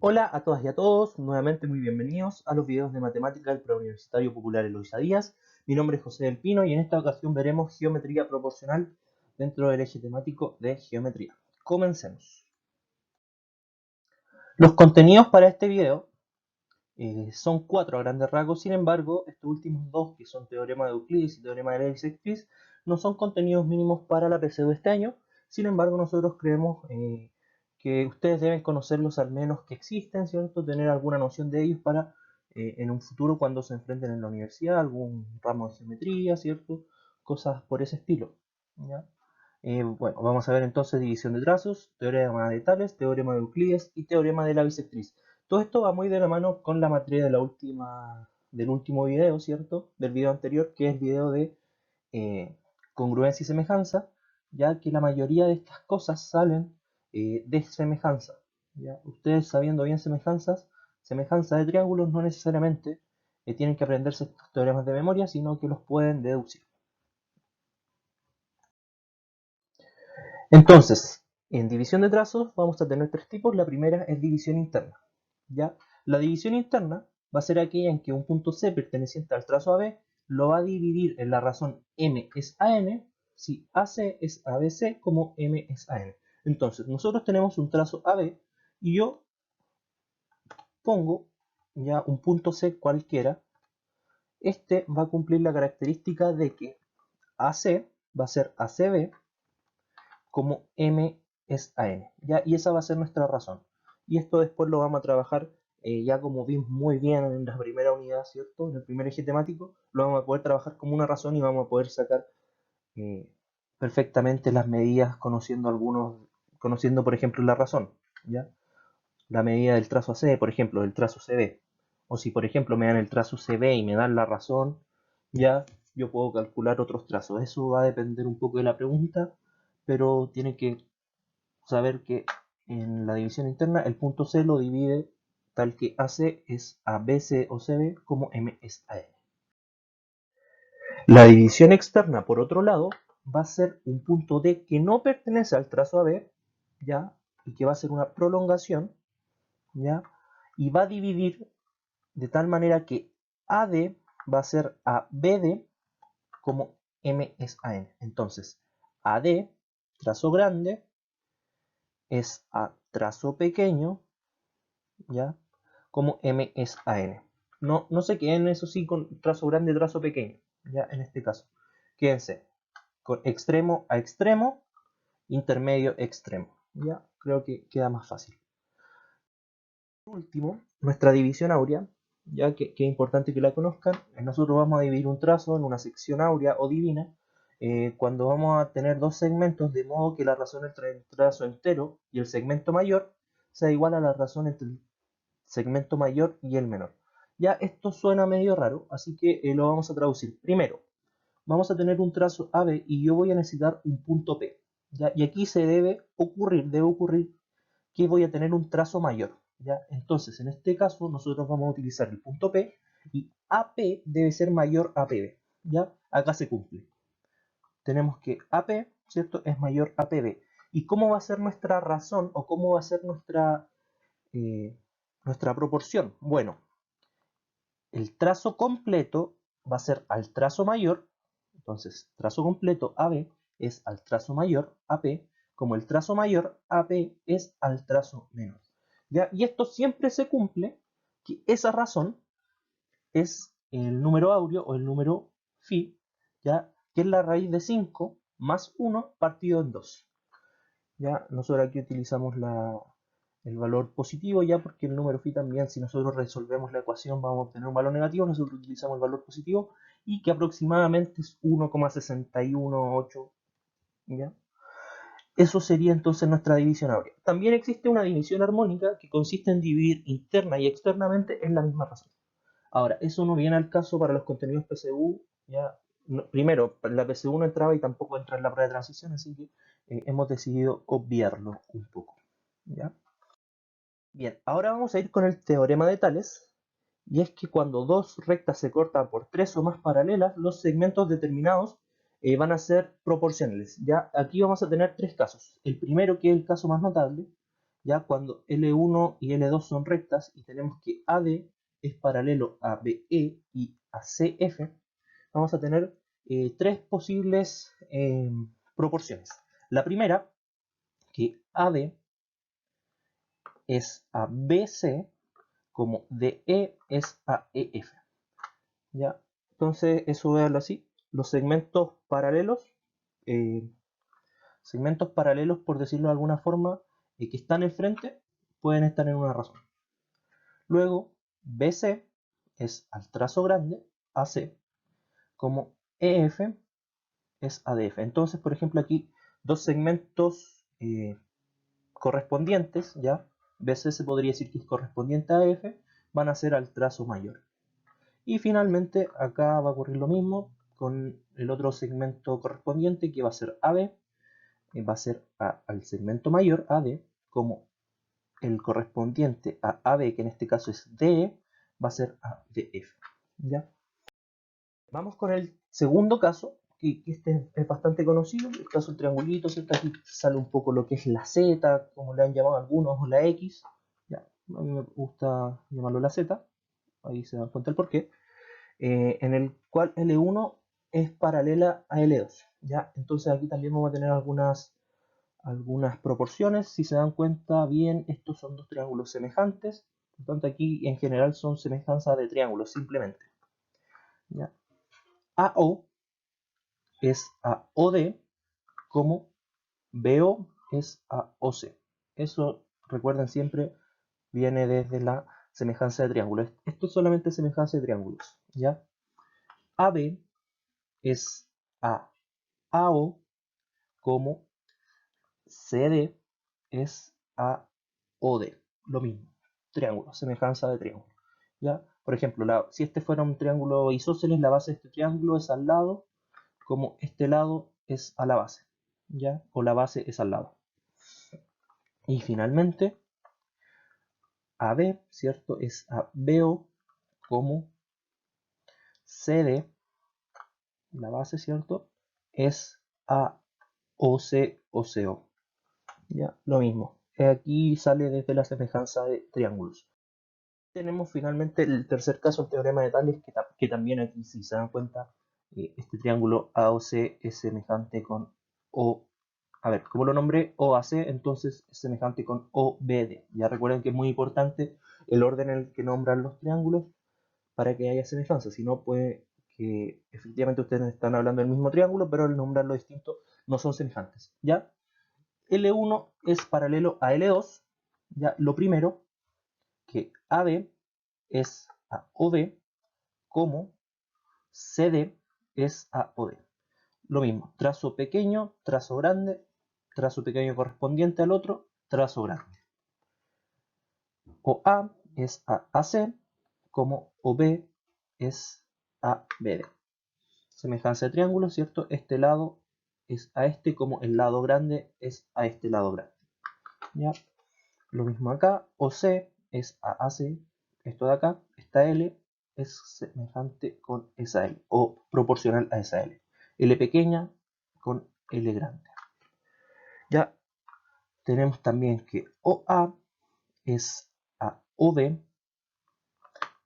Hola a todas y a todos, nuevamente muy bienvenidos a los videos de matemática del Preuniversitario Popular Eloísa Díaz. Mi nombre es José del Pino y en esta ocasión veremos geometría proporcional dentro del eje temático de geometría. Comencemos. Los contenidos para este video son cuatro a grandes rasgos. Sin embargo, estos últimos dos, que son teorema de Euclides y teorema de Leibniz-Christ, no son contenidos mínimos para la PSU de este año. Sin embargo, nosotros creemos que ustedes deben conocerlos, al menos que existen, ¿cierto? Tener alguna noción de ellos para en un futuro, cuando se enfrenten en la universidad, algún ramo de geometría, ¿cierto? Cosas por ese estilo, ¿ya? Bueno, vamos a ver entonces división de trazos, teorema de Tales, teorema de Euclides y teorema de la bisectriz. Todo esto va muy de la mano con la materia de del último video, ¿cierto? Del video anterior, que es el video de congruencia y semejanza, ya que la mayoría de estas cosas salen de semejanza. ¿Ya? Ustedes, sabiendo bien semejanza de triángulos, no necesariamente tienen que aprenderse estos teoremas de memoria, sino que los pueden deducir. Entonces, en división de trazos vamos a tener tres tipos. La primera es división interna. ¿Ya? La división interna va a ser aquella en que un punto C perteneciente al trazo AB lo va a dividir en la razón M es a N, si AC es a BC, como M es a N. Entonces, nosotros tenemos un trazo AB y yo pongo ya un punto C cualquiera. Este va a cumplir la característica de que AC va a ser ACB como M es a N, ¿ya? Y esa va a ser nuestra razón. Y esto después lo vamos a trabajar, ya como vimos muy bien en la primera unidad, ¿cierto? En el primer eje temático, lo vamos a poder trabajar como una razón y vamos a poder sacar eh, perfectamente las medidas conociendo por ejemplo la razón, ¿ya? La medida del trazo AC, por ejemplo, del trazo CB. O si por ejemplo me dan el trazo CB y me dan la razón, ya yo puedo calcular otros trazos. Eso va a depender un poco de la pregunta, pero tiene que saber que en la división interna el punto C lo divide tal que AC es a BC o CB como M es a N. La división externa, por otro lado, va a ser un punto D que no pertenece al trazo AB, ¿ya? Y que va a ser una prolongación, ¿ya? Y va a dividir de tal manera que AD va a ser a BD como M es a N. Entonces, AD, trazo grande, es a trazo pequeño, ¿ya? Como M es a N. No se queden, eso sí, con trazo grande, trazo pequeño, ¿ya? En este caso. Quédense con extremo a extremo, intermedio, extremo, ¿ya? Creo que queda más fácil. Por último, nuestra división áurea, ya que es importante que la conozcan. Nosotros vamos a dividir un trazo en una sección áurea o divina, cuando vamos a tener dos segmentos, de modo que la razón entre el trazo entero y el segmento mayor sea igual a la razón entre el segmento mayor y el menor. Ya esto suena medio raro, así que lo vamos a traducir. Primero, vamos a tener un trazo AB y yo voy a necesitar un punto P. ¿Ya? Y aquí debe ocurrir que voy a tener un trazo mayor. ¿Ya? Entonces, en este caso, nosotros vamos a utilizar el punto P y AP debe ser mayor a PB. ¿Ya? Acá se cumple. Tenemos que AP, ¿cierto?, es mayor a PB. ¿Y cómo va a ser nuestra razón o cómo va a ser eh, nuestra proporción? Bueno, el trazo completo va a ser al trazo mayor, entonces trazo completo AB es al trazo mayor AP, como el trazo mayor AP es al trazo menor. ¿Ya? Y esto siempre se cumple, que esa razón es el número áureo o el número phi, ¿ya? Que es la raíz de 5 más 1 partido en 2. ¿Ya? Nosotros aquí utilizamos el valor positivo, ya, porque el número phi también, si nosotros resolvemos la ecuación, vamos a obtener un valor negativo. Nosotros utilizamos el valor positivo y que aproximadamente es 1,618, ¿ya? Eso sería entonces nuestra división áurea. También existe una división armónica que consiste en dividir interna y externamente en la misma razón. Ahora, eso no viene al caso para los contenidos PSU, ¿ya? Primero, la PSU no entraba y tampoco entra en la prueba de transición, así que hemos decidido obviarlo un poco, ¿ya? Bien, ahora vamos a ir con el teorema de Tales, y es que cuando dos rectas se cortan por tres o más paralelas, los segmentos determinados van a ser proporcionales. Ya aquí vamos a tener tres casos. El primero, que es el caso más notable, ya cuando L1 y L2 son rectas y tenemos que AD es paralelo a BE y a CF, vamos a tener tres posibles proporciones. La primera, que AD es a BC como DE es a EF. ¿Ya? Entonces, eso voy a verlo así. Los eh, segmentos paralelos, por decirlo de alguna forma, que están enfrente, pueden estar en una razón. Luego, BC es al trazo grande, AC, como EF es ADF. Entonces, por ejemplo, aquí dos segmentos correspondientes, ¿ya? BC se podría decir que es correspondiente a AF, van a ser al trazo mayor. Y finalmente, acá va a ocurrir lo mismo con el otro segmento correspondiente, que va a ser AB, va a ser al segmento mayor, AD, como el correspondiente a AB, que en este caso es DE, va a ser a DF. ¿Ya? Vamos con el segundo caso, que este es bastante conocido, el caso del triangulito, ¿cierto? Aquí sale un poco lo que es la Z, como le han llamado algunos, o la X. ¿Ya? A mí me gusta llamarlo la Z, ahí se dan cuenta el porqué. En el cual L1 es paralela a L2. ¿Ya? Entonces aquí también vamos a tener algunas proporciones. Si se dan cuenta bien, estos son dos triángulos semejantes. Por tanto, aquí en general son semejanzas de triángulos, simplemente. ¿Ya? AO es a OD, como BO es a OC. Eso, recuerden siempre, viene desde la semejanza de triángulos. Esto es solamente semejanza de triángulos. ¿Ya? AB es a AO, como CD es a OD. Lo mismo, triángulo, semejanza de triángulo. ¿Ya? Por ejemplo, si este fuera un triángulo isósceles, la base de este triángulo es al lado, como este lado es a la base. ¿Ya? O la base es al lado. Y finalmente, AB, ¿cierto? Es a BO, como CD, la base, ¿cierto? Es a OC o CO. ¿Ya? Lo mismo. Aquí sale desde la semejanza de triángulos. Tenemos finalmente el tercer caso, el teorema de Tales, que también aquí, si se dan cuenta, este triángulo AOC es semejante con O. A ver, como lo nombré OAC, entonces es semejante con OBD. Ya recuerden que es muy importante el orden en el que nombran los triángulos para que haya semejanza. Si no, puede que efectivamente ustedes están hablando del mismo triángulo, pero al nombrarlo distinto no son semejantes. ¿Ya? L1 es paralelo a L2. Ya, lo primero, que AB es a OD, como CD es a OD. Lo mismo, trazo pequeño, trazo grande, trazo pequeño correspondiente al otro, trazo grande. OA es a AC, como OB es a BD. Semejanza de triángulo, ¿cierto? Este lado es a este, como el lado grande es a este lado grande. ¿Ya? Lo mismo acá, OC es a AC, esto de acá, esta L es semejante con esa L, o proporcional a esa L. L pequeña con L grande. Ya tenemos también que OA es a OB,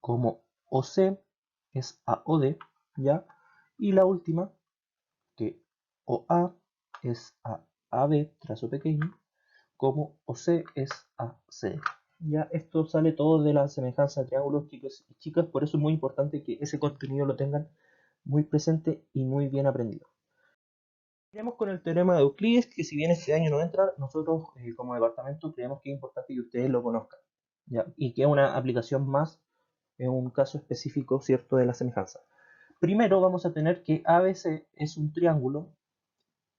como OC es a OD, ¿ya? Y la última, que OA es a AB, trazo pequeño, como OC es a C. Ya esto sale todo de la semejanza de triángulos, chicos y chicas, por eso es muy importante que ese contenido lo tengan muy presente y muy bien aprendido. Iremos con el teorema de Euclides, que si bien este año no entra, nosotros como departamento creemos que es importante que ustedes lo conozcan, ¿ya? Y que es una aplicación más en un caso específico, ¿cierto?, de la semejanza. Primero vamos a tener que ABC es un triángulo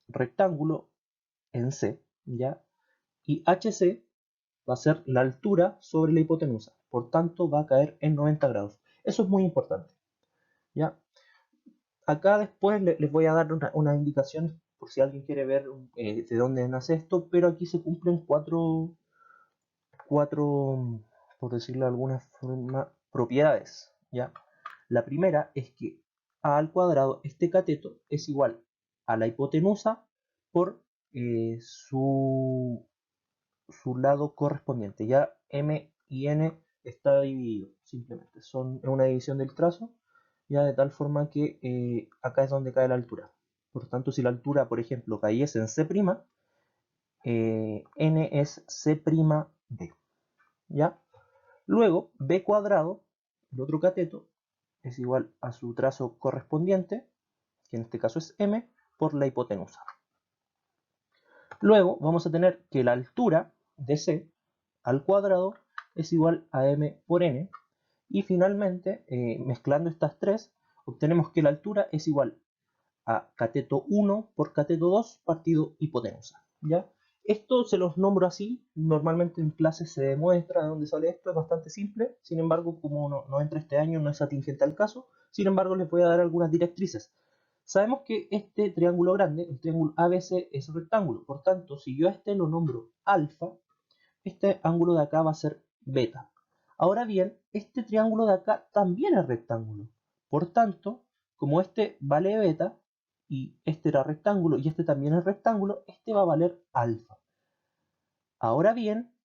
rectángulo en C, ¿ya? Y HC va a ser la altura sobre la hipotenusa, por tanto va a caer en 90 grados. Eso es muy importante. ¿Ya? Acá después les voy a dar unas indicaciones por si alguien quiere ver de dónde nace esto, pero aquí se cumplen cuatro, por decirlo de alguna forma, propiedades. ¿Ya? La primera es que a al cuadrado, este cateto, es igual a la hipotenusa por su su lado correspondiente. Ya M y N está dividido, simplemente. Es una división del trazo, ya de tal forma que acá es donde cae la altura. Por tanto, si la altura, por ejemplo, cayese en C', N es C'B. ¿Ya? Luego, B cuadrado, el otro cateto, es igual a su trazo correspondiente, que en este caso es M, por la hipotenusa. Luego vamos a tener que la altura de C al cuadrado es igual a M por N. Y finalmente, mezclando estas tres, obtenemos que la altura es igual a cateto 1 por cateto 2 partido hipotenusa. ¿Ya? Esto se los nombro así, normalmente en clases se demuestra de dónde sale esto, es bastante simple, sin embargo, como no entra este año, no es atingente al caso, sin embargo les voy a dar algunas directrices. Sabemos que este triángulo grande, el triángulo ABC, es rectángulo, por tanto, si yo a este lo nombro alfa, este ángulo de acá va a ser beta. Ahora bien, este triángulo de acá también es rectángulo, por tanto, como este vale beta, y este era rectángulo y este también es rectángulo, este va a valer alfa. Ahora bien,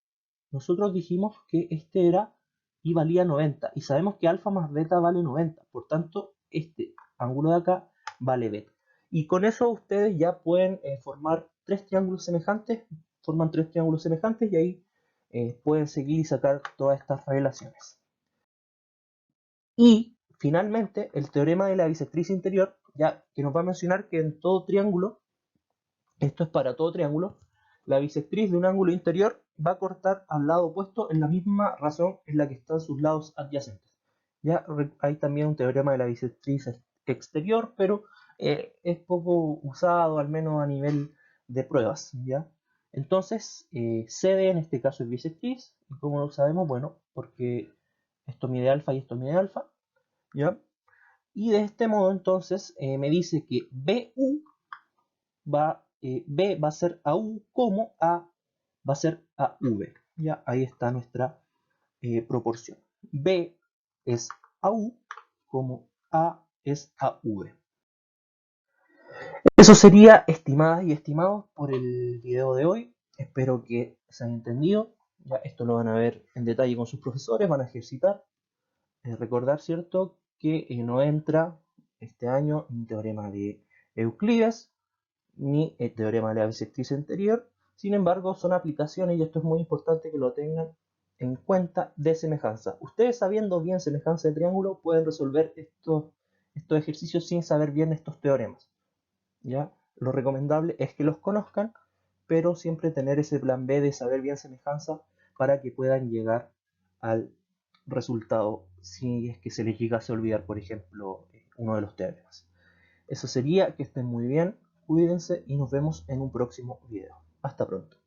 nosotros dijimos que este era y valía 90 y sabemos que alfa más beta vale 90, por tanto este ángulo de acá vale beta. Y con eso ustedes ya pueden formar tres triángulos semejantes, forman tres triángulos semejantes y ahí pueden seguir y sacar todas estas relaciones. Y finalmente el teorema de la bisectriz interior, ya que nos va a mencionar que en todo triángulo, esto es para todo triángulo, la bisectriz de un ángulo interior va a cortar al lado opuesto en la misma razón en la que están sus lados adyacentes. Ya hay también un teorema de la bisectriz exterior, pero es poco usado, al menos a nivel de pruebas. ¿Ya? Entonces, CD en este caso es bisectriz, y como lo sabemos, bueno, porque esto mide alfa y esto mide alfa. ¿Ya? Y de este modo, entonces, me dice que BU B va a ser a U como A va a ser a V. Ya ahí está nuestra proporción. B es a U como A es a V. Eso sería, estimadas y estimados, por el video de hoy. Espero que se haya entendido. Ya esto lo van a ver en detalle con sus profesores, van a ejercitar. Recordar, ¿cierto?, que no entra este año un teorema de Euclides ni el teorema de la bisectriz interior. Sin embargo, son aplicaciones, y esto es muy importante que lo tengan en cuenta, de semejanza. Ustedes, sabiendo bien semejanza de triángulo, pueden resolver estos ejercicios sin saber bien estos teoremas. ¿Ya? Lo recomendable es que los conozcan, pero siempre tener ese plan B de saber bien semejanza para que puedan llegar al resultado si es que se les llegase a olvidar, por ejemplo, uno de los teoremas. Eso sería, que estén muy bien, cuídense y nos vemos en un próximo video. Hasta pronto.